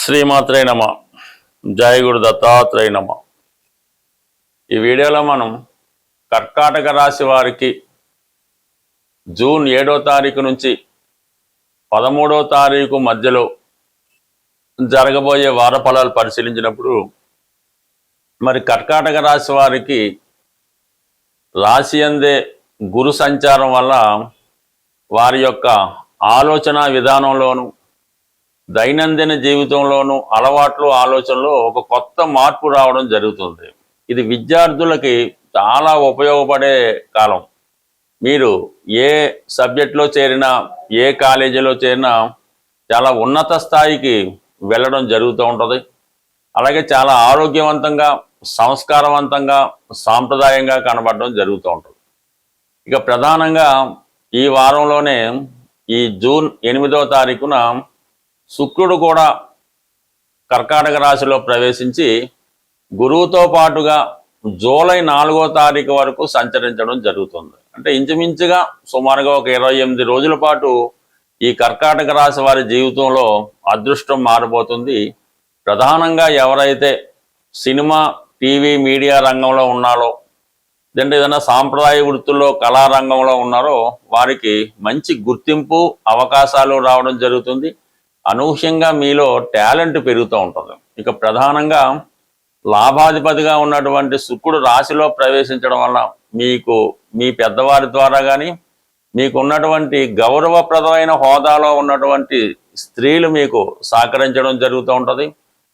శ్రీమాత్రే నమ. జయ గురు దత్తాత్రేయ నమ. ఈ వీడియోలో మనం కర్కాటక రాశి వారికి జూన్ 7వ తారీఖు నుంచి 13వ తారీఖు మధ్యలో జరగబోయే వార ఫలాలు పరిశీలించినప్పుడు మరి కర్కాటక రాశి వారికి రాశి అందే గురు సంచారం వల్ల వారి యొక్క ఆలోచన విధానంలోను దైనందిన జీవితంలోనూ అలవాట్లు ఆలోచనలో ఒక కొత్త మార్పు రావడం జరుగుతుంది. ఇది విద్యార్థులకి చాలా ఉపయోగపడే కాలం. మీరు ఏ సబ్జెక్ట్లో చేరినా ఏ కాలేజీలో చేరినా చాలా ఉన్నత స్థాయికి వెళ్ళడం జరుగుతూ ఉంటుంది. అలాగే చాలా ఆరోగ్యవంతంగా సంస్కారవంతంగా సాంప్రదాయంగా కనబడడం జరుగుతూ ఉంటుంది. ఇక ప్రధానంగా ఈ వారంలోనే ఈ జూన్ 8వ తారీఖున శుక్రుడు కూడా కర్కాటక రాశిలో ప్రవేశించి గురువుతో పాటుగా జూలై 4వ తారీఖు వరకు సంచరించడం జరుగుతుంది. అంటే ఇంచుమించుగా సుమారుగా ఒక 28 రోజుల పాటు ఈ కర్కాటక రాశి వారి జీవితంలో అదృష్టం మారబోతుంది. ప్రధానంగా ఎవరైతే సినిమా టీవీ మీడియా రంగంలో ఉన్నారో లేదంటే ఏదైనా సాంప్రదాయ వృత్తుల్లో కళారంగంలో ఉన్నారో వారికి మంచి గుర్తింపు అవకాశాలు రావడం జరుగుతుంది. అనూహ్యంగా మీలో టాలెంట్ పెరుగుతూ ఉంటుంది. ఇక ప్రధానంగా లాభాధిపతిగా ఉన్నటువంటి శుక్రుడు రాశిలో ప్రవేశించడం వల్ల మీకు మీ పెద్దవారి ద్వారా కానీ మీకు ఉన్నటువంటి గౌరవప్రదమైన హోదాలో ఉన్నటువంటి స్త్రీలు మీకు సహకరించడం జరుగుతూ ఉంటుంది.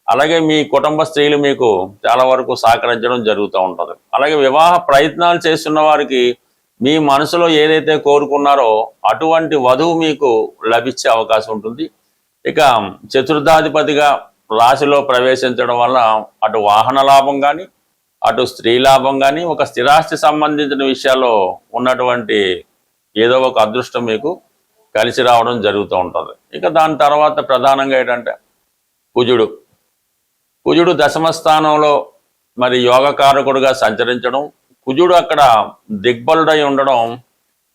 అలాగే మీ కుటుంబ స్త్రీలు మీకు చాలా వరకు సహకరించడం జరుగుతూ ఉంటుంది. అలాగే వివాహ ప్రయత్నాలు చేస్తున్న వారికి మీ మనసులో ఏదైతే కోరుకున్నారో అటువంటి వధువు మీకు లభించే అవకాశం ఉంటుంది. ఇక చతుర్థాధిపతిగా రాశిలో ప్రవేశించడం వల్ల అటు వాహన లాభం కానీ అటు స్త్రీ లాభం కానీ ఒక స్థిరాస్తి సంబంధించిన విషయాల్లో ఉన్నటువంటి ఏదో ఒక అదృష్టం మీకు కలిసి రావడం జరుగుతూ ఉంటుంది. ఇక దాని తర్వాత ప్రధానంగా ఏంటంటే కుజుడు దశమ స్థానంలో మరి యోగకారకుడుగా సంచరించడం, కుజుడు అక్కడ దిగ్బలుడై ఉండడం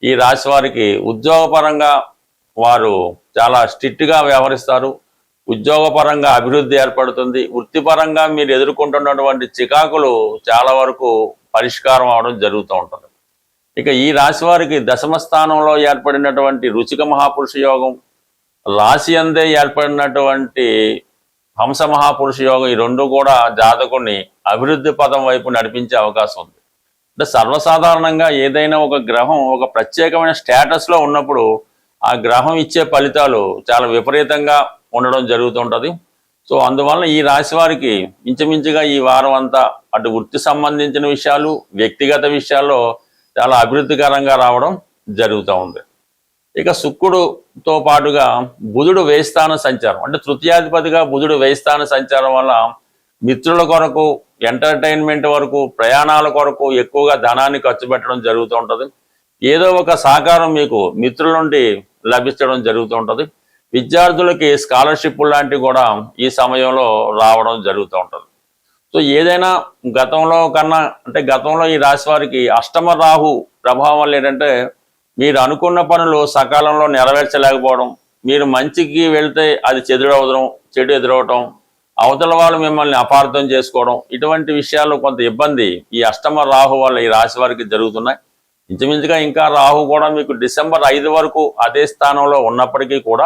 ఈ రాశి వారికి ఉద్యోగపరంగా వారు చాలా స్ట్రిక్ట్గా వ్యవహరిస్తారు. ఉద్యోగపరంగా అభివృద్ధి ఏర్పడుతుంది. వృత్తిపరంగా మీరు ఎదుర్కొంటున్నటువంటి చికాకులు చాలా వరకు పరిష్కారం అవడం జరుగుతూ ఉంటుంది. ఇక ఈ రాశి వారికి దశమ స్థానంలో ఏర్పడినటువంటి రుచిక మహాపురుష యోగం, రాశి అందే ఏర్పడినటువంటి హంస మహాపురుష యోగం, ఈ రెండు కూడా జాతకుడిని అభివృద్ధి పదం వైపు నడిపించే అవకాశం ఉంది. అంటే సర్వసాధారణంగా ఏదైనా ఒక గ్రహం ఒక ప్రత్యేకమైన స్టేటస్లో ఉన్నప్పుడు ఆ గ్రహం ఇచ్చే ఫలితాలు చాలా విపరీతంగా ఉండడం జరుగుతుంటుంది. సో అందువల్ల ఈ రాశి వారికి ఇంచుమించుగా ఈ వారం అంతా అటు వృత్తి సంబంధించిన విషయాలు వ్యక్తిగత విషయాల్లో చాలా అభివృద్ధికరంగా రావడం జరుగుతూ ఉంది. ఇక శుక్రుడుతో పాటుగా బుధుడు వ్యయస్థాన సంచారం, అంటే తృతీయాధిపతిగా బుధుడు వ్యయస్థాన సంచారం వల్ల మిత్రుల కొరకు ఎంటర్టైన్మెంట్ వరకు ప్రయాణాల కొరకు ఎక్కువగా ధనాన్ని ఖర్చు పెట్టడం జరుగుతూ ఉంటుంది. ఏదో ఒక సహకారం మీకు మిత్రుల నుండి లభించడం జరుగుతూ ఉంటుంది. విద్యార్థులకి స్కాలర్షిప్ లాంటివి కూడా ఈ సమయంలో రావడం జరుగుతూ ఉంటుంది. సో ఏదైనా గతంలో కన్నా అంటే గతంలో ఈ రాశి వారికి అష్టమ రాహు ప్రభావం వల్ల ఏంటంటే మీరు అనుకున్న పనులు సకాలంలో నెరవేర్చలేకపోవడం, మీరు మంచికి వెళ్తే అది చెడు ఎదురవడం, అవతల వాళ్ళు మిమ్మల్ని అపార్థం చేసుకోవడం, ఇటువంటి విషయాలు కొంత ఇబ్బంది ఈ అష్టమ రాహు వల్ల ఈ రాశి వారికి జరుగుతున్నాయి. ఇంచుమించుగా ఇంకా రాహు కూడా మీకు డిసెంబర్ 5 వరకు అదే స్థానంలో ఉన్నప్పటికీ కూడా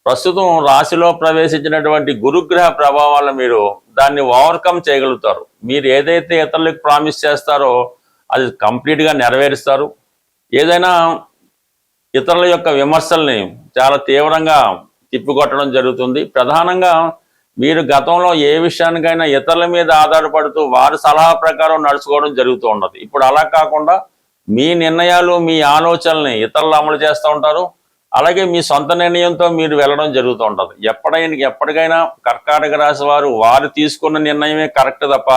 ప్రస్తుతం రాశిలో ప్రవేశించినటువంటి గురుగ్రహ ప్రభావాలను మీరు దాన్ని ఓవర్కమ్ చేయగలుగుతారు. మీరు ఏదైతే ఇతరులకు ప్రామిస్ చేస్తారో అది కంప్లీట్గా నెరవేరుస్తారు. ఏదైనా ఇతరుల యొక్క విమర్శల్ని చాలా తీవ్రంగా తిప్పికొట్టడం జరుగుతుంది. ప్రధానంగా మీరు గతంలో ఏ విషయానికైనా ఇతరుల మీద ఆధారపడుతూ వారి సలహా ప్రకారం నడుచుకోవడం జరుగుతూ ఉన్నది. ఇప్పుడు అలా కాకుండా మీ నిర్ణయాలు మీ ఆలోచనల్ని ఇతరులు అమలు చేస్తూ ఉంటారు. అలాగే మీ సొంత నిర్ణయంతో మీరు వెళ్ళడం జరుగుతూ ఉంటుంది. ఎప్పటికైనా కర్కాటక రాశి వారు తీసుకున్న నిర్ణయమే కరెక్ట్ తప్ప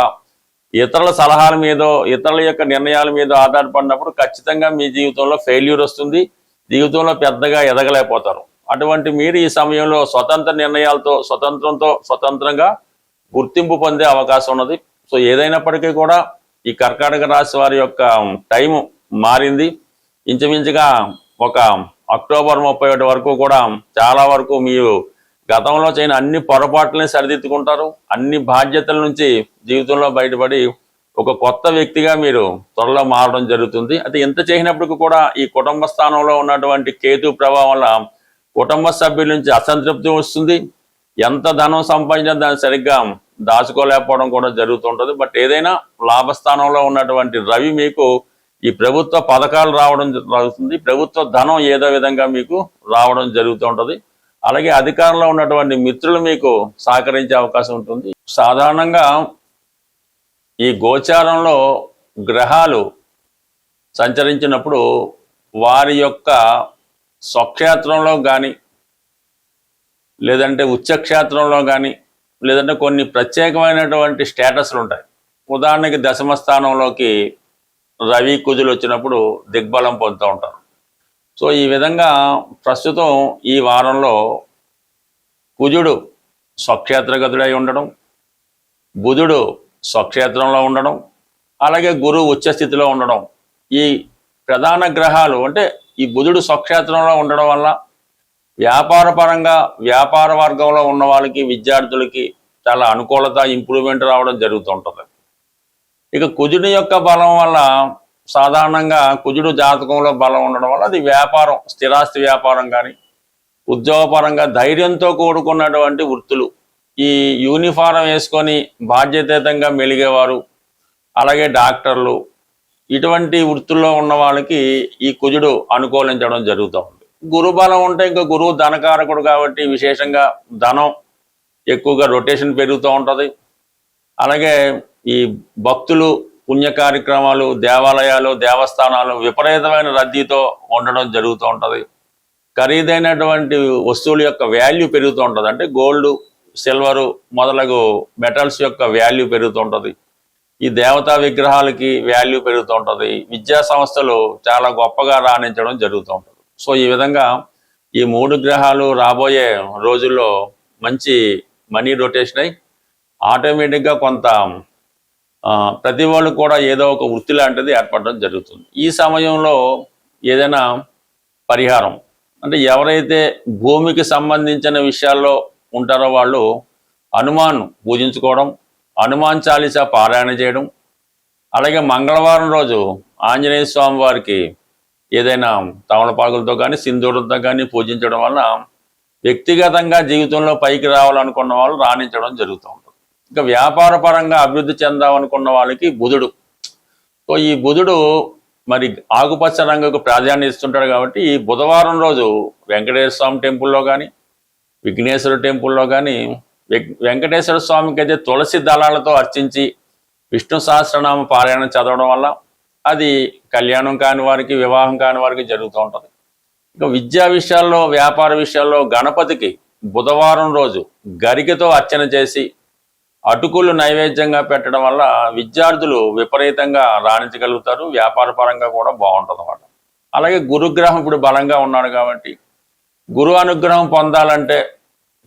ఇతరుల సలహాల మీదో ఇతరుల యొక్క నిర్ణయాల మీద ఆధారపడినప్పుడు ఖచ్చితంగా మీ జీవితంలో ఫెయిల్యూర్ వస్తుంది. జీవితంలో పెద్దగా ఎదగలేకపోతారు. అటువంటి మీరు ఈ సమయంలో స్వతంత్ర నిర్ణయాలతో స్వతంత్రంగా గుర్తింపు పొందే అవకాశం ఉన్నది. సో ఏదైనప్పటికీ కూడా ఈ కర్కాటక రాశి వారి యొక్క టైము మారింది. ఇంచుమించుగా ఒక అక్టోబర్ 31 వరకు కూడా చాలా వరకు మీరు గతంలో చేయని అన్ని పొరపాట్లని సరిదిద్దుకుంటారు. అన్ని బాధ్యతల నుంచి జీవితంలో బయటపడి ఒక కొత్త వ్యక్తిగా మీరు త్వరలో మారడం జరుగుతుంది. అయితే ఎంత చేసినప్పటికీ కూడా ఈ కుటుంబ స్థానంలో ఉన్నటువంటి కేతు ప్రభావం వల్ల కుటుంబ సభ్యుల నుంచి అసంతృప్తి వస్తుంది. ఎంత ధనం సంపాదించినా దాన్ని సరిగ్గా దాచుకోలేకపోవడం కూడా జరుగుతుంటుంది. బట్ ఏదైనా లాభస్థానంలో ఉన్నటువంటి రవి మీకు ఈ ప్రభుత్వ పథకాలు రావడం జరుగుతుంది. ప్రభుత్వ ధనం ఏదో విధంగా మీకు రావడం జరుగుతూ ఉంటుంది. అలాగే అధికారంలో ఉన్నటువంటి మిత్రులు మీకు సహకరించే అవకాశం ఉంటుంది. సాధారణంగా ఈ గోచారంలో గ్రహాలు సంచరించినప్పుడు వారి యొక్క స్వక్షేత్రంలో కానీ లేదంటే ఉచ్చక్షేత్రంలో కానీ లేదంటే కొన్ని ప్రత్యేకమైనటువంటి స్టేటస్లు ఉంటాయి. ఉదాహరణకి దశమ స్థానంలోకి రవి కుజులు వచ్చినప్పుడు దిగ్బలం పొందుతూ ఉంటారు. సో ఈ విధంగా ప్రస్తుతం ఈ వారంలో కుజుడు స్వక్షేత్రగతుడై ఉండడం, బుధుడు స్వక్షేత్రంలో ఉండడం, అలాగే గురువు ఉచ్చస్థితిలో ఉండడం, ఈ ప్రధాన గ్రహాలు అంటే ఈ బుధుడు స్వక్షేత్రంలో ఉండడం వల్ల వ్యాపార పరంగా వ్యాపార వర్గంలో ఉన్న వాళ్ళకి విద్యార్థులకి చాలా అనుకూలత ఇంప్రూవ్మెంట్ రావడం జరుగుతుంటుంది. ఇక కుజుడి యొక్క బలం వల్ల సాధారణంగా కుజుడు జాతకంలో బలం ఉండడం వల్ల అది వ్యాపారం, స్థిరాస్తి వ్యాపారం కానీ ఉద్యోగపరంగా ధైర్యంతో కూడుకున్నటువంటి వృత్తులు, ఈ యూనిఫారం వేసుకొని బాధ్యతాయుతంగా మెలిగేవారు, అలాగే డాక్టర్లు, ఇటువంటి వృత్తుల్లో ఉన్న వాళ్ళకి ఈ కుజుడు అనుకూలించడం జరుగుతూ ఉంది. గురుబలం ఉంటే ఇంకా గురువు ధనకారకుడు కాబట్టి విశేషంగా ధనం ఎక్కువగా రొటేషన్ పెరుగుతూ ఉంటుంది. అలాగే ఈ భక్తులు, పుణ్య కార్యక్రమాలు, దేవాలయాలు, దేవస్థానాలు విపరీతమైన రద్దీతో ఉండడం జరుగుతూ ఉంటుంది. ఖరీదైనటువంటి వస్తువుల యొక్క వాల్యూ పెరుగుతూ ఉంటుంది. అంటే గోల్డ్, సిల్వరు మొదలగు మెటల్స్ యొక్క వాల్యూ పెరుగుతూ ఉంటుంది. ఈ దేవతా విగ్రహాలకి వాల్యూ పెరుగుతూ ఉంటుంది. విద్యా సంస్థలు చాలా గొప్పగా రాణించడం జరుగుతూ ఉంటుంది. సో ఈ విధంగా ఈ 3 గ్రహాలు రాబోయే రోజుల్లో మంచి మనీ రొటేషన్ అయి ఆటోమేటిక్గా కొంత ప్రతి వాళ్ళు కూడా ఏదో ఒక వృత్తి లాంటిది ఏర్పడడం జరుగుతుంది. ఈ సమయంలో ఏదైనా పరిహారం అంటే ఎవరైతే భూమికి సంబంధించిన విషయాల్లో ఉంటారో వాళ్ళు హనుమాన్ పూజించుకోవడం, హనుమాన్ చాలీసా పారాయణ చేయడం, అలాగే మంగళవారం రోజు ఆంజనేయ స్వామి వారికి ఏదైనా తమలపాకులతో కానీ సింధూరంతో కానీ పూజించడం వల్ల వ్యక్తిగతంగా జీవితంలో పైకి రావాలనుకున్న వాళ్ళు రాణించడం జరుగుతూ ఉంటుంది. ఇంకా వ్యాపార పరంగా అభివృద్ధి చెందామనుకున్న వాళ్ళకి బుధుడు, సో ఈ బుధుడు మరి ఆకుపచ్చ రంగుకు ప్రాధాన్యత ఇస్తుంటాడు కాబట్టి ఈ బుధవారం రోజు వెంకటేశ్వర స్వామి టెంపుల్లో కానీ విఘ్నేశ్వర టెంపుల్లో కానీ వెంకటేశ్వర స్వామికి అయితే తులసి దళాలతో అర్చించి విష్ణు సహస్రనామ పారాయణం చదవడం వల్ల అది కళ్యాణం కాని వారికి, వివాహం కాని వారికి జరుగుతూ ఉంటుంది. ఇంకా విద్యా విషయాల్లో, వ్యాపార విషయాల్లో గణపతికి బుధవారం రోజు గరికతో అర్చన చేసి అటుకులు నైవేద్యంగా పెట్టడం వల్ల విద్యార్థులు విపరీతంగా రాణించగలుగుతారు. వ్యాపార పరంగా కూడా బాగుంటుంది అన్నమాట. అలాగే గురుగ్రహం ఇప్పుడు బలంగా ఉన్నాడు కాబట్టి గురు అనుగ్రహం పొందాలంటే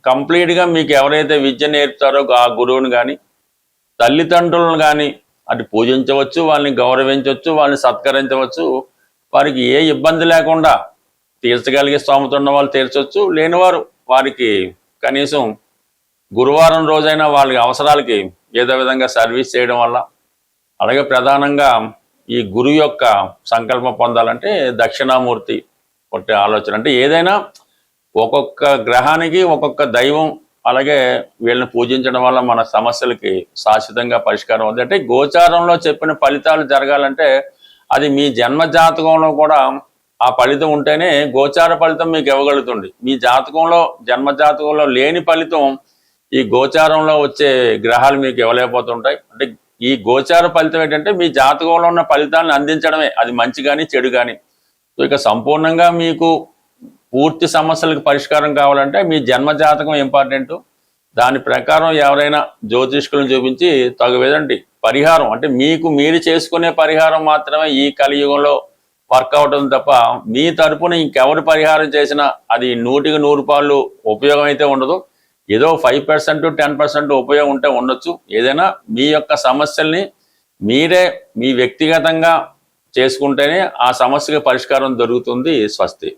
కంప్లీట్గా మీకు ఎవరైతే విద్య నేర్పుతారో ఆ గురువుని కానీ తల్లిదండ్రులను కానీ అది పూజించవచ్చు, వాళ్ళని గౌరవించవచ్చు, వాళ్ళని సత్కరించవచ్చు. వారికి ఏ ఇబ్బంది లేకుండా తీర్చగలిగే స్తోమత ఉన్న వాళ్ళు తీర్చవచ్చు, లేనివారు వారికి కనీసం గురువారం రోజైనా వాళ్ళ అవసరాలకి ఏదో విధంగా సర్వీస్ చేయడం వల్ల, అలాగే ప్రధానంగా ఈ గురువు యొక్క సంకల్పం పొందాలంటే దక్షిణామూర్తి కొట్టే ఆలోచన. అంటే ఏదైనా ఒక్కొక్క గ్రహానికి ఒక్కొక్క దైవం, అలాగే వీళ్ళని పూజించడం వల్ల మన సమస్యలకి శాశ్వతంగా పరిష్కారం అవుతుంది. అంటే గోచారంలో చెప్పిన ఫలితాలు జరగాలంటే అది మీ జన్మ జాతకంలో కూడా ఆ ఫలితం ఉంటేనే గోచార ఫలితం మీకు ఇవ్వగలుగుతుంది. మీ జాతకంలో, జన్మ జాతకంలో లేని ఫలితం ఈ గోచారంలో వచ్చే గ్రహాలు మీకు ఇవ్వలేకపోతుంటాయి. అంటే ఈ గోచార ఫలితం ఏంటంటే మీ జాతకంలో ఉన్న ఫలితాలను అందించడమే, అది మంచి కానీ చెడు కానీ. సో ఇక సంపూర్ణంగా మీకు పూర్తి సమస్యలకు పరిష్కారం కావాలంటే మీ జన్మ జాతకం ఇంపార్టెంట్. దాని ప్రకారం ఎవరైనా జ్యోతిష్కులను చూపించి తగువేదండి పరిహారం, అంటే మీకు మీరు చేసుకునే పరిహారం మాత్రమే ఈ కలియుగంలో వర్క్ అవుతుంది తప్ప మీ తరపున ఇంకెవరు పరిహారం చేసినా అది 100కి 100 ఉపయోగం అయితే ఉండదు. ఏదో 5% 10% ఉపయోగం ఉంటే ఉండొచ్చు. ఏదైనా మీ యొక్క సమస్యల్ని మీరే మీ వ్యక్తిగతంగా చేసుకుంటేనే ఆ సమస్యకి పరిష్కారం దొరుకుతుంది. స్వస్తి.